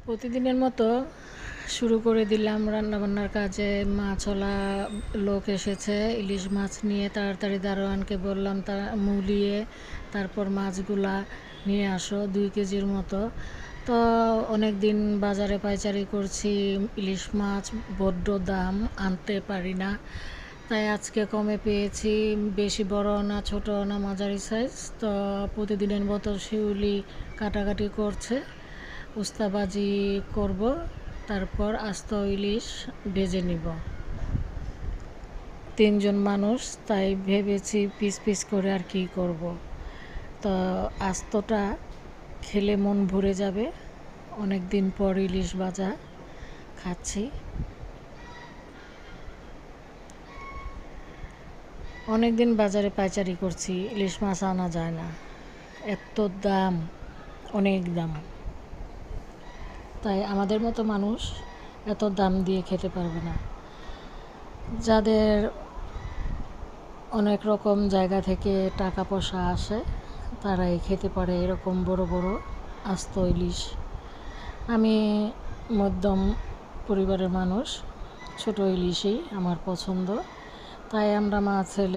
প্রতিদিনের মতো শুরু করে দিলাম রান্নাবান্নার কাজে। মাছওয়ালা লোক এসেছে, ইলিশ মাছ নিয়ে। তাড়াতাড়ি দারোয়ানকে বললাম তা মুলিয়ে তারপর মাছগুলা নিয়ে আসো 2 কেজির মতো। তো অনেক দিন বাজারে পাইচারি করছি, ইলিশ মাছ বড্ড দাম, আনতে পারি না। তাই আজকে কমে পেয়েছি। বেশি বড় না, ছোট না, মাঝারি সাইজ। তো প্রতিদিনের মতো শিউলি কাটাকাটি করছে, উস্তাবাজি করব, তারপর আস্ত ইলিশ ভেজে নিব। 3জন মানুষ, তাই ভেবেছি পিস পিস করে আর কি করব। তো আস্তটা খেলে মন ভরে যাবে। অনেক দিন পর ইলিশ ভাজা খাচ্ছি। অনেক দিন বাজারে পাইচারি করছি, ইলিশ মাছ আনা যায় না, এত দাম, অনেক দাম। তাই আমাদের মতো মানুষ এত দাম দিয়ে খেতে পারবে না। যাদের অনেক রকম জায়গা থেকে টাকা পয়সা আসে, তারাই খেতে পারে এরকম বড় বড় আস্ত ইলিশ। আমি মধ্যম পরিবারের মানুষ, ছোট ইলিশই আমার পছন্দ। তাই আমরা মা ছেলে